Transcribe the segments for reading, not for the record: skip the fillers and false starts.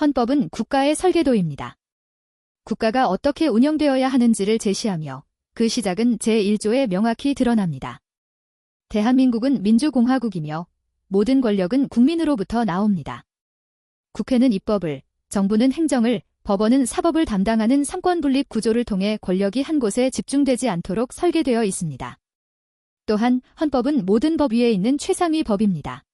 헌법은 국가의 설계도입니다. 국가가 어떻게 운영되어야 하는지를 제시하며 그 시작은 제1조에 명확히 드러납니다. 대한민국은 민주공화국이며 모든 권력은 국민으로부터 나옵니다. 국회는 입법을, 정부는 행정을, 법원은 사법을 담당하는 삼권분립 구조를 통해 권력이 한 곳에 집중되지 않도록 설계되어 있습니다. 또한 헌법은 모든 법 위에 있는 최상위 법입니다.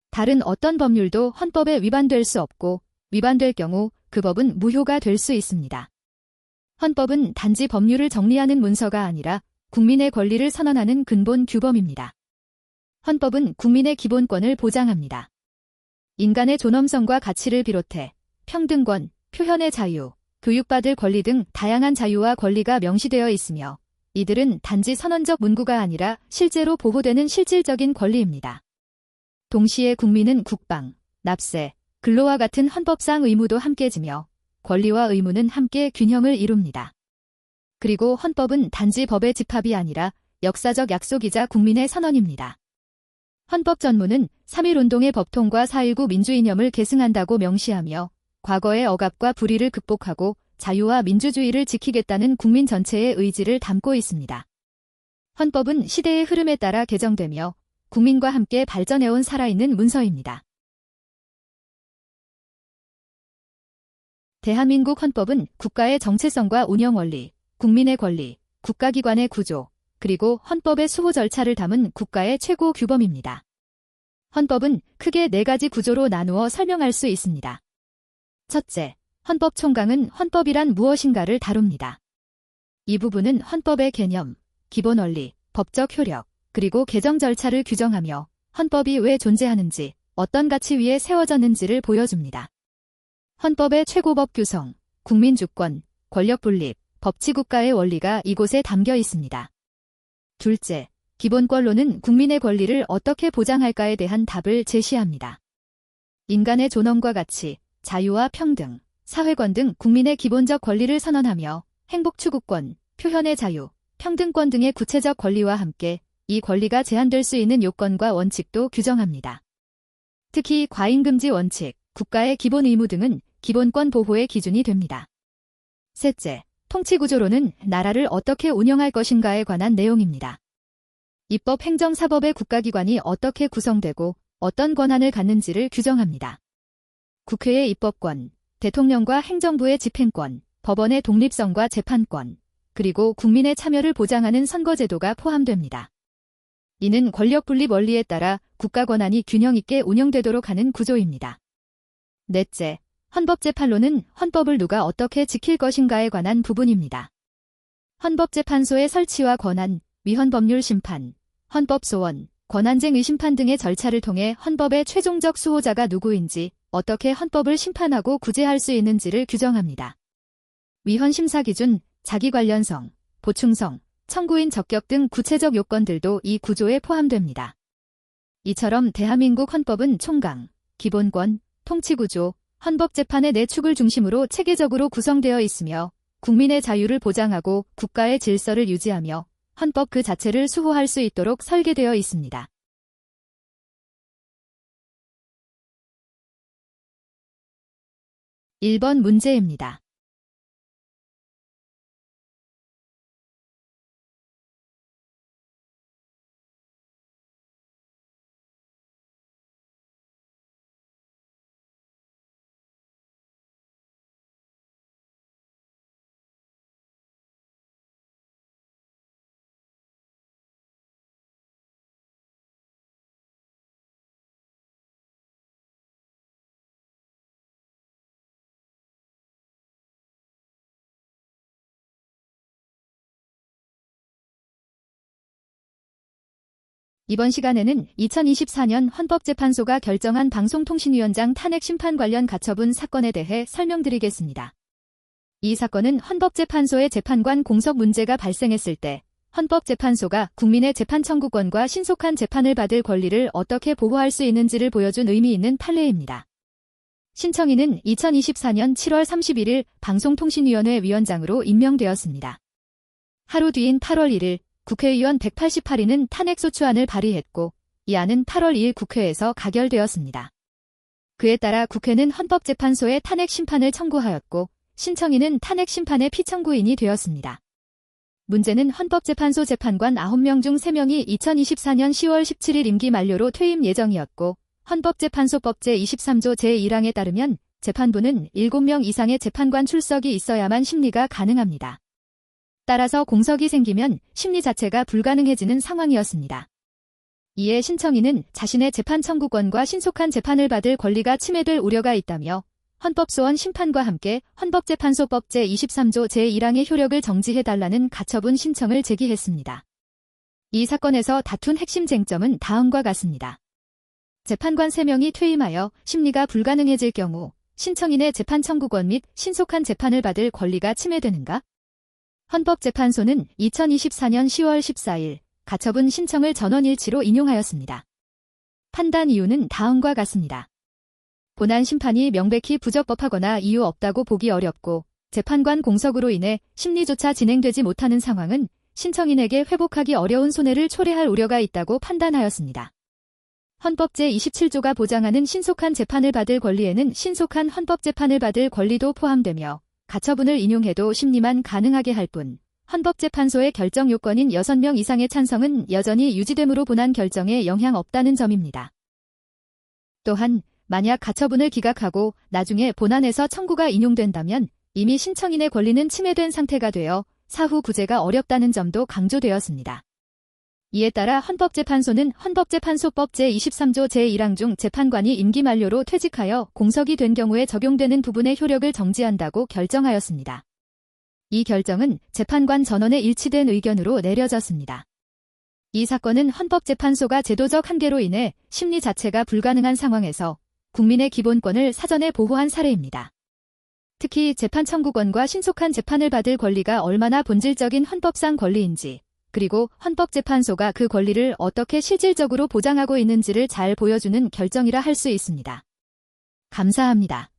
다른 어떤 법률도 헌법에 위반될 수 없고 위반될 경우 그 법은 무효가 될 수 있습니다. 헌법은 단지 법률을 정리하는 문서가 아니라 국민의 권리를 선언하는 근본 규범입니다. 헌법은 국민의 기본권을 보장합니다. 인간의 존엄성과 가치를 비롯해 평등권, 표현의 자유, 교육받을 권리 등 다양한 자유와 권리가 명시되어 있으며 이들은 단지 선언적 문구가 아니라 실제로 보호되는 실질적인 권리입니다. 동시에 국민은 국방, 납세, 근로와 같은 헌법상 의무도 함께 지며 권리와 의무는 함께 균형을 이룹니다. 그리고 헌법은 단지 법의 집합이 아니라 역사적 약속이자 국민의 선언입니다. 헌법 전문은 3.1운동의 법통과 4.19 민주이념을 계승한다고 명시하며 과거의 억압과 불의를 극복하고 자유와 민주주의를 지키겠다는 국민 전체의 의지를 담고 있습니다. 헌법은 시대의 흐름에 따라 개정되며 국민과 함께 발전해온 살아있는 문서입니다. 대한민국 헌법은 국가의 정체성과 운영 원리, 국민의 권리, 국가기관의 구조, 그리고 헌법의 수호 절차를 담은 국가의 최고 규범입니다. 헌법은 크게 4가지 구조로 나누어 설명할 수 있습니다. 첫째, 헌법 총강은 헌법이란 무엇인가를 다룹니다. 이 부분은 헌법의 개념, 기본 원리, 법적 효력, 그리고 개정 절차를 규정하며 헌법이 왜 존재하는지, 어떤 가치 위에 세워졌는지를 보여줍니다. 헌법의 최고법 규성, 국민주권, 권력분립, 법치국가의 원리가 이곳에 담겨 있습니다. 둘째, 기본권론은 국민의 권리를 어떻게 보장할까에 대한 답을 제시합니다. 인간의 존엄과 가치, 자유와 평등, 사회권 등 국민의 기본적 권리를 선언하며 행복추구권, 표현의 자유, 평등권 등의 구체적 권리와 함께 이 권리가 제한될 수 있는 요건과 원칙도 규정합니다. 특히 과잉금지 원칙, 국가의 기본 의무 등은 기본권 보호의 기준이 됩니다. 셋째, 통치구조로는 나라를 어떻게 운영할 것인가에 관한 내용입니다. 입법, 행정, 사법의 국가기관이 어떻게 구성되고 어떤 권한을 갖는지를 규정합니다. 국회의 입법권, 대통령과 행정부의 집행권, 법원의 독립성과 재판권, 그리고 국민의 참여를 보장하는 선거제도가 포함됩니다. 이는 권력분립 원리에 따라 국가 권한이 균형 있게 운영되도록 하는 구조입니다. 넷째, 헌법재판론은 헌법을 누가 어떻게 지킬 것인가에 관한 부분입니다. 헌법재판소의 설치와 권한, 위헌법률 심판, 헌법소원, 권한쟁 의심판 등의 절차를 통해 헌법의 최종적 수호자가 누구인지, 어떻게 헌법을 심판하고 구제할 수 있는지를 규정합니다. 위헌심사 기준, 자기 관련성, 보충성, 청구인 적격 등 구체적 요건들도 이 구조에 포함됩니다. 이처럼 대한민국 헌법은 총강, 기본권, 통치구조, 헌법재판의 4축을 중심으로 체계적으로 구성되어 있으며 국민의 자유를 보장하고 국가의 질서를 유지하며 헌법 그 자체를 수호할 수 있도록 설계되어 있습니다. 1번 문제입니다. 이번 시간에는 2024년 헌법재판소가 결정한 방송통신위원장 탄핵 심판 관련 가처분 사건에 대해 설명드리겠습니다. 이 사건은 헌법재판소의 재판관 공석 문제가 발생했을 때 헌법재판소가 국민의 재판 청구권과 신속한 재판을 받을 권리를 어떻게 보호할 수 있는지를 보여준 의미 있는 판례입니다. 신청인은 2024년 7월 31일 방송통신위원회 위원장으로 임명되었습니다. 하루 뒤인 8월 1일 국회의원 188인은 탄핵소추안을 발의했고 이 안은 8월 2일 국회에서 가결되었습니다. 그에 따라 국회는 헌법재판소에 탄핵 심판을 청구하였고 신청인은 탄핵 심판의 피청구인이 되었습니다. 문제는 헌법재판소 재판관 9명 중 3명이 2024년 10월 17일 임기 만료로 퇴임 예정이었고 헌법재판소법 제23조 제1항에 따르면 재판부는 7명 이상의 재판관 출석이 있어야만 심리가 가능합니다. 따라서 공석이 생기면 심리 자체가 불가능해지는 상황이었습니다. 이에 신청인은 자신의 재판 청구권과 신속한 재판을 받을 권리가 침해될 우려가 있다며 헌법소원 심판과 함께 헌법재판소법 제23조 제1항의 효력을 정지해달라는 가처분 신청을 제기했습니다. 이 사건에서 다툰 핵심 쟁점은 다음과 같습니다. 재판관 3명이 퇴임하여 심리가 불가능해질 경우 신청인의 재판 청구권 및 신속한 재판을 받을 권리가 침해되는가? 헌법재판소는 2024년 10월 14일 가처분 신청을 전원일치로 인용하였습니다. 판단 이유는 다음과 같습니다. 본안 심판이 명백히 부적법하거나 이유 없다고 보기 어렵고 재판관 공석으로 인해 심리조차 진행되지 못하는 상황은 신청인에게 회복하기 어려운 손해를 초래할 우려가 있다고 판단하였습니다. 헌법 제27조가 보장하는 신속한 재판을 받을 권리에는 신속한 헌법재판을 받을 권리도 포함되며 가처분을 인용해도 심리만 가능하게 할 뿐 헌법재판소의 결정 요건인 6명 이상의 찬성은 여전히 유지됨으로 본안 결정에 영향 없다는 점입니다. 또한 만약 가처분을 기각하고 나중에 본안에서 청구가 인용된다면 이미 신청인의 권리는 침해된 상태가 되어 사후 구제가 어렵다는 점도 강조되었습니다. 이에 따라 헌법재판소는 헌법재판소법 제23조 제1항 중 재판관이 임기 만료로 퇴직하여 공석이 된 경우에 적용되는 부분의 효력을 정지한다고 결정하였습니다. 이 결정은 재판관 전원의 일치된 의견으로 내려졌습니다. 이 사건은 헌법재판소가 제도적 한계로 인해 심리 자체가 불가능한 상황에서 국민의 기본권을 사전에 보호한 사례입니다. 특히 재판 청구권과 신속한 재판을 받을 권리가 얼마나 본질적인 헌법상 권리인지, 그리고 헌법재판소가 그 권리를 어떻게 실질적으로 보장하고 있는지를 잘 보여주는 결정이라 할 수 있습니다. 감사합니다.